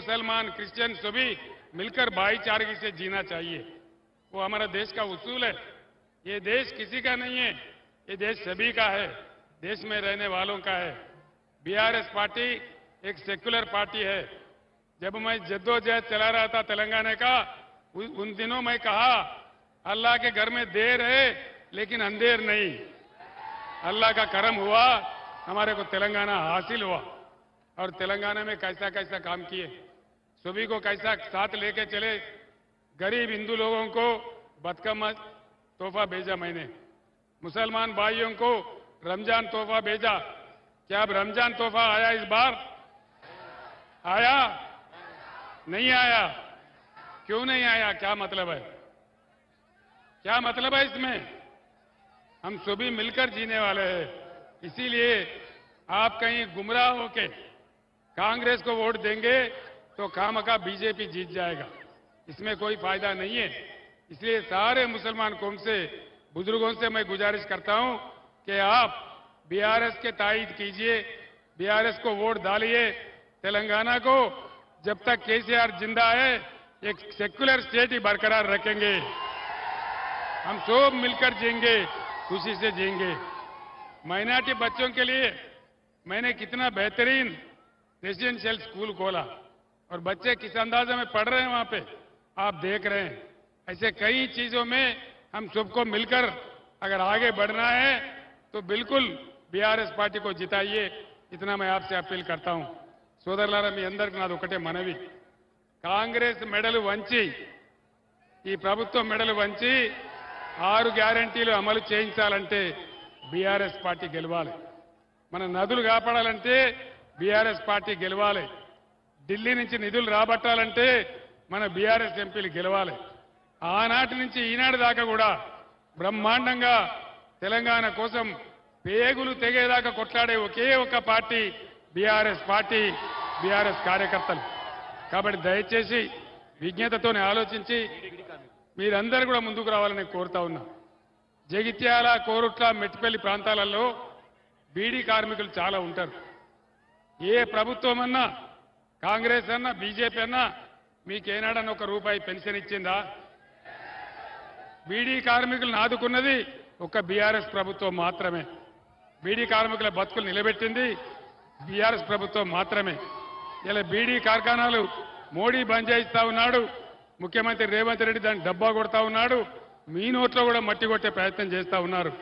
मुसलमान क्रिश्चियन सभी मिलकर भाईचारे से जीना चाहिए। वो हमारा देश का उसूल है। ये देश किसी का नहीं है, ये देश सभी का है, देश में रहने वालों का है। बीआरएस पार्टी एक सेक्युलर पार्टी है। जब मैं जद्दोजहद चला रहा था तेलंगाना का, उन दिनों मैं कहा अल्लाह के घर में देर है लेकिन अंधेर नहीं। अल्लाह का करम हुआ, हमारे को तेलंगाना हासिल हुआ और तेलंगाना में कैसा कैसा काम किए, सभी को कैसा साथ लेके चले। गरीब हिंदू लोगों को बदकम्मा तोहफा भेजा मैंने, मुसलमान भाइयों को रमजान तोहफा भेजा। क्या अब रमजान तोहफा आया इस बार? आया? नहीं आया? क्यों नहीं आया? क्या मतलब है? क्या मतलब है इसमें? हम सभी मिलकर जीने वाले हैं। इसीलिए आप कहीं गुमराह होके कांग्रेस को वोट देंगे तो खामखा बीजेपी जीत जाएगा, इसमें कोई फायदा नहीं है। इसलिए सारे मुसलमान कौम से, बुजुर्गों से मैं गुजारिश करता हूं कि आप बीआरएस के तायीद कीजिए, बीआरएस को वोट डालिए। तेलंगाना को जब तक केसीआर जिंदा है एक सेक्युलर स्टेट ही बरकरार रखेंगे। हम सब मिलकर जिएंगे, खुशी से जिएंगे। माइनॉरिटी बच्चों के लिए मैंने कितना बेहतरीन रेजिडेंशियल स्कूल खोला और बच्चे किस अंदाजे में पढ़ रहे हैं वहां पे, आप देख रहे हैं। ऐसे कई चीजों में हम सबको मिलकर अगर आगे बढ़ना है तो बिल्कुल बीआरएस पार्टी को जिताइए, इतना मैं आपसे अपील करता हूं। సోదరులారా, మీ అందరికీ నాది ఒకటే మనవి, కాంగ్రెస్ మెడలు వంచి, ఈ ప్రభుత్వం మెడలు వంచి 6 గ్యారెంటీలు అమలు చేయించాలంటే బీఆర్ఎస్ పార్టీ గెలవాలి. మన నదులు కాపాడాలంటే బీఆర్ఎస్ పార్టీ గెలవాలి. ఢిల్లీ నుంచి నిధులు రాబట్టాలంటే మన బీఆర్ఎస్ ఎంపీలు గెలవాలి. ఆనాటి నుంచి ఈనాటి దాకా కూడా బ్రహ్మాండంగా తెలంగాణ కోసం పేగులు తెగేదాకా కొట్లాడే ఒకే ఒక పార్టీ బీఆర్ఎస్ పార్టీ, బీఆర్ఎస్ కార్యకర్తలు. కాబట్టి దయచేసి విజ్ఞతతోనే ఆలోచించి మీరందరూ కూడా ముందుకు రావాలని కోరుతా ఉన్నా. జగిత్యాల, కోరుట్ల, మెట్టిపల్లి ప్రాంతాలలో బీడీ కార్మికులు చాలా ఉంటారు. ఏ ప్రభుత్వం అన్నా, కాంగ్రెస్ అన్నా, బీజేపీ అన్నా మీకేనాడన్నా ఒక రూపాయి పెన్షన్ ఇచ్చిందా? బీడీ కార్మికులను ఆదుకున్నది ఒక బీఆర్ఎస్ ప్రభుత్వం మాత్రమే. బీడీ కార్మికుల బతుకులు నిలబెట్టింది బీఆర్ఎస్ ప్రభుత్వం మాత్రమే. ఇలా బీడీ కార్ఖానాలు మోడీ బంద్ చేయిస్తా ఉన్నాడు, ముఖ్యమంత్రి రేవంత్ రెడ్డి దాన్ని డబ్బా కొడతా ఉన్నాడు, మీ నోట్లో కూడా మట్టి కొట్టే ప్రయత్నం చేస్తా ఉన్నారు.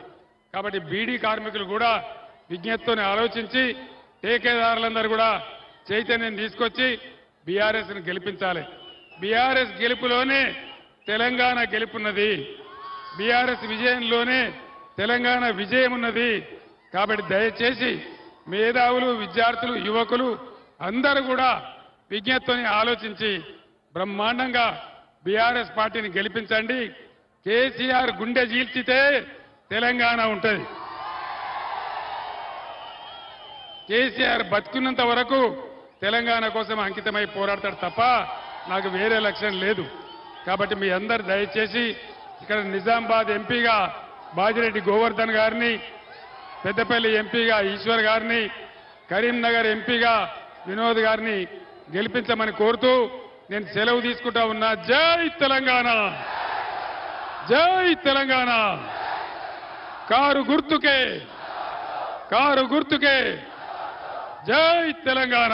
కాబట్టి బీడీ కార్మికులు కూడా విజ్ఞతతోనే ఆలోచించి ఠేకేదారులందరూ కూడా చైతన్యం తీసుకొచ్చి బీఆర్ఎస్ని గెలిపించాలి. బీఆర్ఎస్ గెలుపులోనే తెలంగాణ గెలుపున్నది, బీఆర్ఎస్ విజయంలోనే తెలంగాణ విజయం ఉన్నది. కాబట్టి దయచేసి మేధావులు, విద్యార్థులు, యువకులు అందరూ కూడా విజ్ఞతతోనే ఆలోచించి బ్రహ్మాండంగా బీఆర్ఎస్ పార్టీని గెలిపించండి. కేసీఆర్ గుండె చీల్చితే తెలంగాణ ఉంటుంది. కేసీఆర్ బతుకున్నంత వరకు తెలంగాణ కోసం అంకితమై పోరాడతాడు తప్ప నాకు వేరే లక్ష్యం లేదు. కాబట్టి మీ అందరు దయచేసి ఇక్కడ నిజామాబాద్ ఎంపీగా బాజిరెడ్డి గోవర్ధన్ గారిని, పెద్దపల్లి ఎంపీగా ఈశ్వర్ గారిని, కరీంనగర్ ఎంపీగా వినోద్ గారిని గెలిపించమని కోరుతూ నేను సెలవు తీసుకుంటా ఉన్నా. జై తెలంగాణ, జై తెలంగాణ. కారు గుర్తుకే, కారు గుర్తుకే జై తెలంగాణ.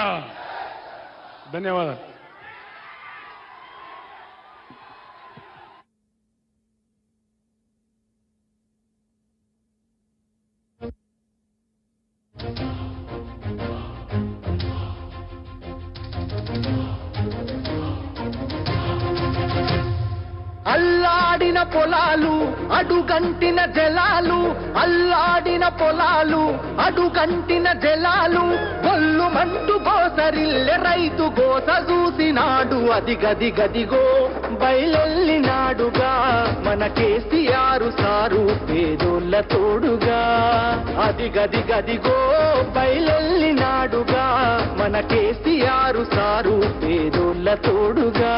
ధన్యవాదాలు. అల్లాడిన పొలాలు, అడుగంటిన జలాలు, అల్లాడిన పొలాలు, అడుగంటిన జలాలు, గొల్లుమంటూ గోసరిల్లె రైతు గోస చూసినాడు. అది గది గదిగో బయలెల్లినాడుగా మన కేసీఆర్ సారు పేదోళ్ళ తోడుగా. అది గది గదిగో బయలెల్లినాడుగా మన కేసీఆర్ సారు పేదోళ్ళ తోడుగా.